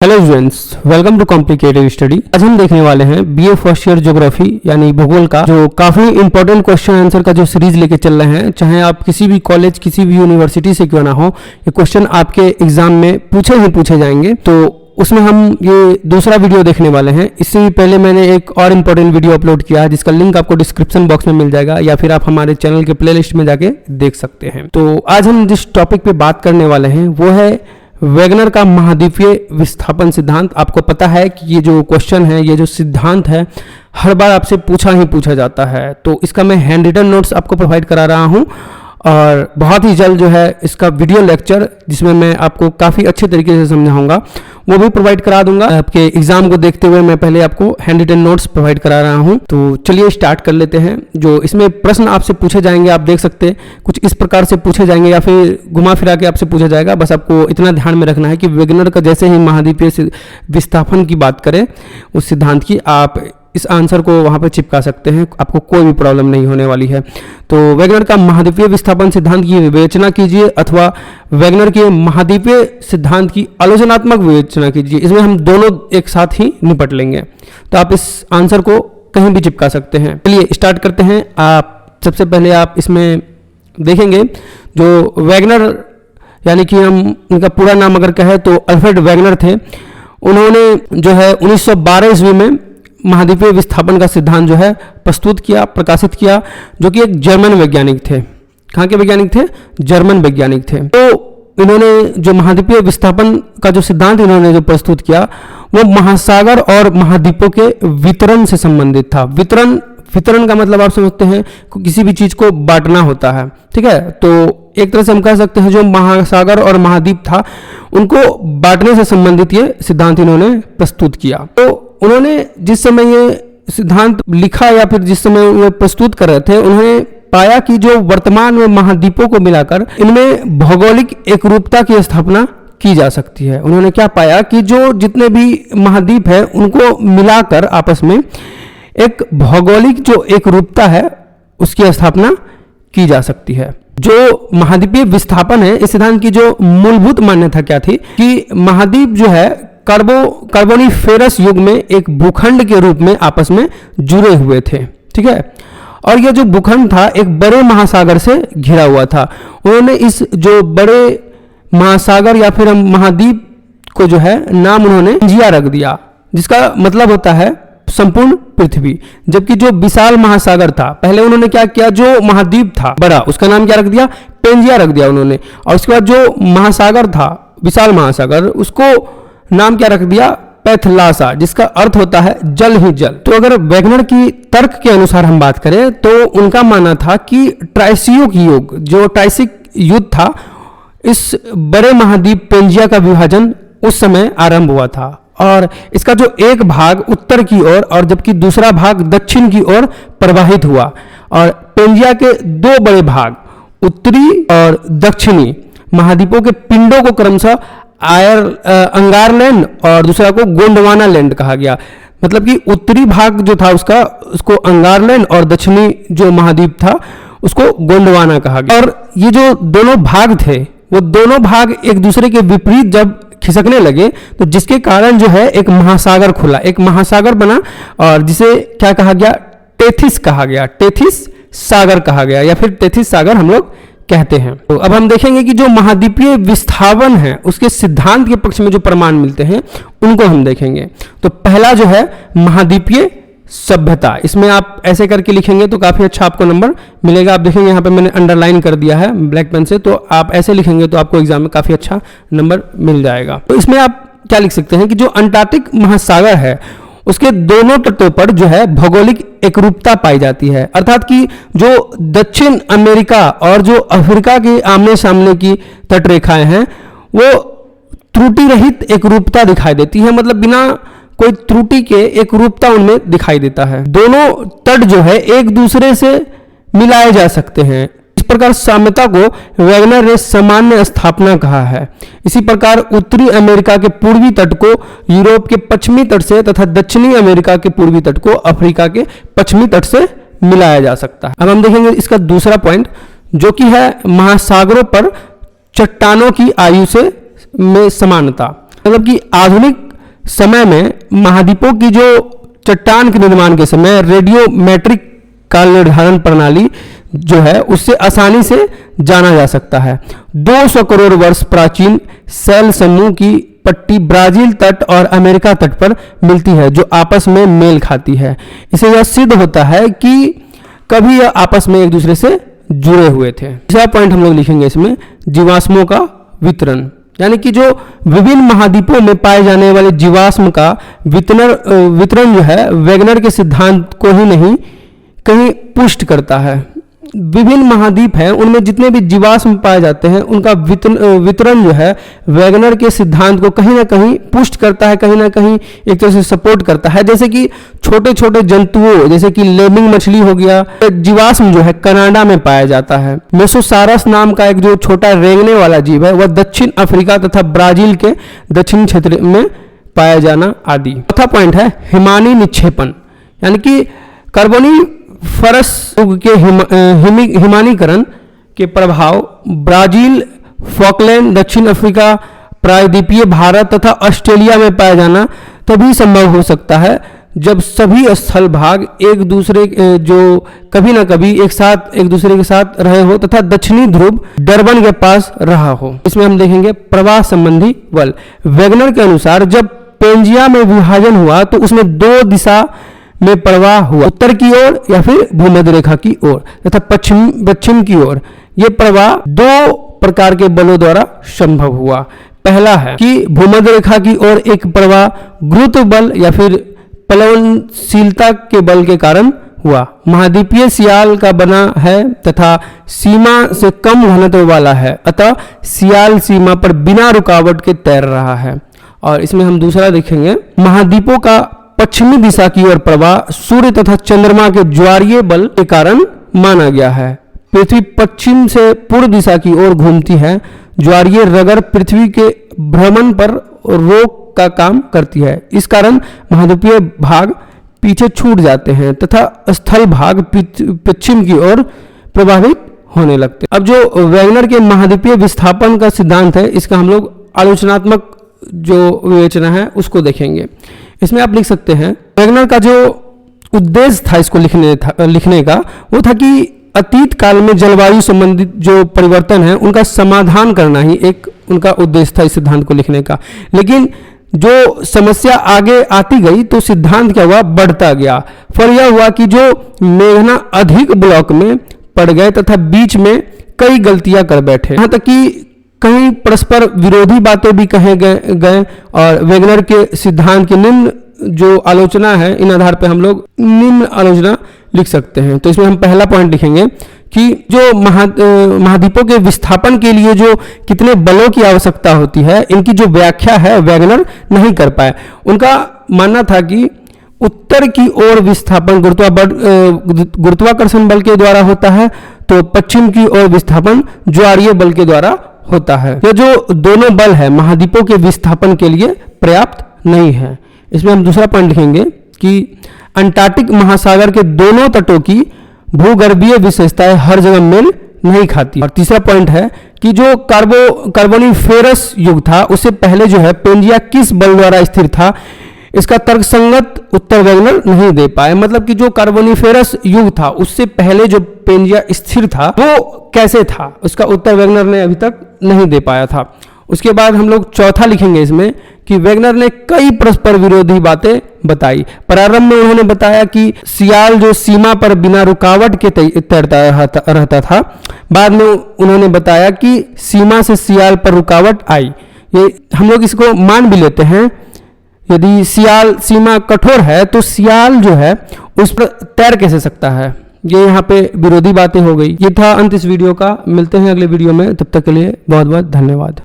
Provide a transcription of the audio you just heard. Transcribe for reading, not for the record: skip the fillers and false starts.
Hello students, welcome to complicated study. आज हम देखने वाले हैं बीए फर्स्ट ईयर ज्योग्राफी यानी भूगोल का जो काफी इंपॉर्टेंट क्वेश्चन आंसर का जो सीरीज लेके चल रहे हैं। चाहे आप किसी भी कॉलेज किसी भी यूनिवर्सिटी से क्यों ना हो, ये क्वेश्चन आपके एग्जाम में पूछे जाएंगे। तो उसमें हम ये दूसरा वीडियो देखने वाले हैं। इससे पहले मैंने एक और इम्पोर्टेंट वीडियो अपलोड किया है जिसका लिंक आपको डिस्क्रिप्शन बॉक्स में मिल जाएगा या फिर आप हमारे चैनल के प्लेलिस्ट में जाके देख सकते हैं। तो आज हम जिस टॉपिक पे बात करने वाले हैं वो है वेगनर का महाद्वीपीय विस्थापन सिद्धांत। आपको पता है कि ये जो क्वेश्चन है, ये जो सिद्धांत है, हर बार आपसे पूछा जाता है। तो इसका मैं हैंड रिटन नोट्स आपको प्रोवाइड करा रहा हूँ और बहुत ही जल्द जो है इसका वीडियो लेक्चर जिसमें मैं आपको काफ़ी अच्छे तरीके से समझाऊंगा वो भी प्रोवाइड करा दूंगा। आपके एग्जाम को देखते हुए मैं पहले आपको हैंड रिटन नोट्स प्रोवाइड करा रहा हूं। तो चलिए स्टार्ट कर लेते हैं। जो इसमें प्रश्न आपसे पूछे जाएंगे आप देख सकते हैं, कुछ इस प्रकार से पूछे जाएंगे या फिर घुमा फिरा के आपसे पूछा जाएगा। बस आपको इतना ध्यान में रखना है कि वेगनर का जैसे ही महाद्वीपीय विस्थापन की बात करें उस सिद्धांत की, आप इस आंसर को वहां पर चिपका सकते हैं, आपको कोई भी प्रॉब्लम नहीं होने वाली है। तो वेगनर का महाद्वीपीय विस्थापन सिद्धांत की विवेचना कीजिए अथवा वेगनर के महाद्वीपीय सिद्धांत की आलोचनात्मक विवेचना कीजिए। इसमें हम दोनों एक साथ ही निपट लेंगे। तो आप इस आंसर को कहीं भी चिपका सकते हैं। चलिए स्टार्ट करते हैं। आप सबसे पहले आप इसमें देखेंगे जो वेगनर यानी कि हम उनका पूरा नाम अगर कहें तो अल्फ्रेड वेगनर थे। उन्होंने जो है 1912 ईस्वी में महाद्वीपीय विस्थापन का सिद्धांत जो है प्रस्तुत किया, प्रकाशित किया, जो कि एक जर्मन वैज्ञानिक थे। कहाँ के वैज्ञानिक थे? जर्मन वैज्ञानिक थे। तो इन्होंने जो महाद्वीपीय विस्थापन का जो सिद्धांत इन्होंने जो प्रस्तुत किया वो महासागर और महाद्वीपों के वितरण से संबंधित था। वितरण का मतलब आप समझते हैं किसी भी चीज को बांटना होता है, ठीक है। तो एक तरह से हम कह सकते हैं जो महासागर और महाद्वीप था उनको बांटने से संबंधित ये सिद्धांत इन्होंने प्रस्तुत किया। तो उन्होंने जिस समय ये सिद्धांत लिखा या फिर जिस समय वो प्रस्तुत कर रहे थे, उन्होंने पाया कि जो वर्तमान में महाद्वीपों को मिलाकर इनमें भौगोलिक एकरूपता की स्थापना की जा सकती है। उन्होंने क्या पाया कि जो जितने भी महाद्वीप है उनको मिलाकर आपस में एक भौगोलिक जो एकरूपता है उसकी स्थापना की जा सकती है। जो महाद्वीपीय विस्थापन है, इस सिद्धांत की जो मूलभूत मान्यता क्या थी कि महाद्वीप जो है कार्बोनिफेरस युग में एक भूखंड के रूप में आपस में जुड़े हुए थे, ठीक है। और यह जो भूखंड था एक बड़े महासागर से घिरा हुआ था। उन्होंने इस जो बड़े महासागर या फिर हम महाद्वीप को जो है नाम उन्होंने पेंजिया रख दिया, जिसका मतलब होता है संपूर्ण पृथ्वी। जबकि जो विशाल महासागर था, पहले उन्होंने क्या किया, जो महाद्वीप था बड़ा उसका नाम क्या रख दिया? पेंजिया रख दिया उन्होंने। और उसके बाद जो महासागर था, विशाल महासागर, उसको नाम क्या रख दिया? पैथलासा, जिसका अर्थ होता है जल ही जल। तो अगर वेगनर की तर्क के अनुसार हम बात करें तो उनका मानना था कि ट्राइसिक युग, जो ट्राइसिक युद्ध था, इस बड़े महाद्वीप पेंजिया का विभाजन उस समय आरंभ हुआ था और इसका जो एक भाग उत्तर की ओर और जबकि दूसरा भाग दक्षिण की ओर प्रवाहित हुआ। और पेंजिया के दो बड़े भाग, उत्तरी और दक्षिणी महाद्वीपों के पिंडों को क्रमशः अंगार लैंड और दूसरा को गोंडवाना लैंड कहा गया। मतलब कि उत्तरी भाग जो था उसको अंगार लैंड और दक्षिणी जो महाद्वीप था उसको गोंडवाना कहा गया। और ये जो दोनों भाग थे वो दोनों भाग एक दूसरे के विपरीत जब खिसकने लगे तो जिसके कारण जो है एक महासागर खुला, एक महासागर बना और जिसे क्या कहा गया? टेथिस कहा गया, टेथिस सागर कहा गया या फिर टेथिस सागर हम लोग कहते हैं। तो अब हम देखेंगे कि जो महाद्वीपीय विस्थापन है उसके सिद्धांत के पक्ष में जो प्रमाण मिलते हैं उनको हम देखेंगे। तो पहला जो है महाद्वीपीय सभ्यता, इसमें आप ऐसे करके लिखेंगे तो काफी अच्छा आपको नंबर मिलेगा। आप देखेंगे यहाँ पे मैंने अंडरलाइन कर दिया है ब्लैक पेन से, तो आप ऐसे लिखेंगे तो आपको एग्जाम में काफी अच्छा नंबर मिल जाएगा। तो इसमें आप क्या लिख सकते हैं कि जो अंटार्कटिक महासागर है उसके दोनों तटों पर जो है भौगोलिक एकरूपता पाई जाती है। अर्थात कि जो दक्षिण अमेरिका और जो अफ्रीका की आमने सामने की तटरेखाएं हैं वो त्रुटि रहित एकरूपता दिखाई देती है। मतलब बिना कोई त्रुटि के एकरूपता उनमें दिखाई देता है। दोनों तट जो है एक दूसरे से मिलाए जा सकते हैं। इस प्रकार साम्यता को वेगनर ने सामान्य स्थापना कहा है। इसी प्रकार उत्तरी अमेरिका के पूर्वी तट को यूरोप के पश्चिमी तट से तथा दक्षिणी अमेरिका के पूर्वी तट को अफ्रीका के पश्चिमी तट से मिलाया जा सकता है। अब हम देखेंगे इसका दूसरा पॉइंट जो कि है महासागरों पर चट्टानों की आयु से में समानता। मतलब कि आधुनिक समय में महाद्वीपों की जो चट्टान के निर्माण के समय रेडियोमेट्रिक काल निर्धारण प्रणाली जो है उससे आसानी से जाना जा सकता है। 200 करोड़ वर्ष प्राचीन शैल समूह की पट्टी ब्राजील तट और अमेरिका तट पर मिलती है जो आपस में मेल खाती है। इसे यह सिद्ध होता है कि कभी यह आपस में एक दूसरे से जुड़े हुए थे। तीसरा पॉइंट हम लोग लिखेंगे इसमें, जीवाश्मों का वितरण, यानी कि जो विभिन्न महाद्वीपों में पाए जाने वाले जीवाश्म का वितरण जो है वैगनर के सिद्धांत को ही नहीं कहीं पुष्ट करता है। विभिन्न महाद्वीप हैं उनमें जितने भी जीवाश्म पाए जाते हैं उनका वितरण जो है वैगनर के सिद्धांत को कहीं ना कहीं पुष्ट करता है, कहीं ना कहीं एक तरह से सपोर्ट करता है। जैसे कि छोटे छोटे जंतुओं जैसे कि लेमिंग मछली हो गया, जीवाश्म जो है कनाडा में पाया जाता है। मेसोसारस नाम का एक जो छोटा रेंगने वाला जीव है वह दक्षिण अफ्रीका तथा ब्राजील के दक्षिण क्षेत्र में पाया जाना आदि। चौथा पॉइंट है हिमानी निक्षेपण, यानी कि कार्बोनिफरस युग के हिमानीकरण के प्रभाव ब्राजील, फॉकलैंड, दक्षिण अफ्रीका, प्रायद्वीपीय भारत तथा ऑस्ट्रेलिया में पाया जाना तभी संभव हो सकता है जब सभी स्थल भाग एक दूसरे जो कभी ना कभी एक दूसरे के साथ रहे हो तथा दक्षिणी ध्रुव डरबन के पास रहा हो। इसमें हम देखेंगे प्रवाह संबंधी बल। वैगनर के अनुसार जब पेंजिया में विभाजन हुआ तो उसमें दो दिशा में प्रवाह हुआ, उत्तर की ओर या फिर भूमध्य रेखा की ओर तथा पश्चिम की ओर। यह प्रवाह दो प्रकार के बलों द्वारा संभव हुआ। पहला है कि भूमध्य रेखा की ओर एक प्रवाह गुरुत्व बल या फिर प्लवनशीलता के बल के कारण हुआ। महाद्वीपीय सियाल का बना है तथा सीमा से कम घनत्व वाला है, अतः सियाल सीमा पर बिना रुकावट के तैर रहा है। और इसमें हम दूसरा देखेंगे, महाद्वीपों का पश्चिमी दिशा की ओर प्रवाह सूर्य तथा चंद्रमा के ज्वारीय बल के कारण माना गया है। पृथ्वी पश्चिम से पूर्व दिशा की ओर घूमती है। ज्वारीय रगड़ पृथ्वी के भ्रमण पर रोक का काम करती है। इस कारण महाद्वीपीय भाग पीछे छूट जाते हैं तथा स्थल भाग पश्चिम की ओर प्रभावित होने लगते हैं। अब जो वैगनर के महाद्वीपीय विस्थापन का सिद्धांत है इसका हम लोग आलोचनात्मक जो विवेचना है उसको देखेंगे। इसमें आप लिख सकते हैं, वैगनर का जो उद्देश्य था इसको लिखने का वो था कि अतीत काल में जलवायु संबंधित जो परिवर्तन है उनका समाधान करना ही एक उनका उद्देश्य था इस सिद्धांत को लिखने का। लेकिन जो समस्या आगे आती गई तो सिद्धांत क्या हुआ, बढ़ता गया। फल यह हुआ कि जो मेघना अधिक ब्लॉक में पड़ गए तथा बीच में कई गलतियां कर बैठे, यहाँ तक कि कहीं परस्पर विरोधी बातें भी कहे गए और वैगनर के सिद्धांत की निम्न जो आलोचना है इन आधार पर हम लोग निम्न आलोचना लिख सकते हैं। तो इसमें हम पहला पॉइंट लिखेंगे कि जो महाद्वीपों के विस्थापन के लिए जो कितने बलों की आवश्यकता होती है इनकी जो व्याख्या है वैगनर नहीं कर पाए। उनका मानना था कि उत्तर की ओर विस्थापन गुरुत्वाकर्षण बल के द्वारा होता है तो पश्चिम की ओर विस्थापन ज्वारीय बल के द्वारा होता है। ये जो दोनों बल है महाद्वीपों के विस्थापन के लिए पर्याप्त नहीं है। इसमें हम दूसरा पॉइंट लिखेंगे कि अंटार्कटिक महासागर के दोनों तटों की भूगर्भीय विशेषताएं हर जगह मेल नहीं खाती। और तीसरा पॉइंट है कि जो कार्बोनिफेरस युग था उससे पहले जो है पेंजिया किस बल द्वारा स्थिर था, इसका तर्कसंगत उत्तर वैगनर नहीं दे पाए। मतलब कि जो कार्बोनिफेरस युग था उससे पहले जो पेंजिया स्थिर था वो कैसे था, उसका उत्तर वैगनर ने अभी तक नहीं दे पाया था। उसके बाद हम लोग चौथा लिखेंगे इसमें कि वैगनर ने कई परस्पर विरोधी बातें बताई। प्रारंभ में उन्होंने बताया कि सियाल जो सीमा पर बिना रुकावट के तैरता रहता था। बाद में उन्होंने बताया कि सीमा से सियाल पर रुकावट आई। ये हम लोग इसको मान भी लेते हैं, यदि सियाल सीमा कठोर है तो सियाल जो है उस पर तैर कैसे सकता है। ये यहाँ पे विरोधी बातें हो गई। ये था अंत इस वीडियो का। मिलते हैं अगले वीडियो में, तब तक के लिए बहुत बहुत धन्यवाद।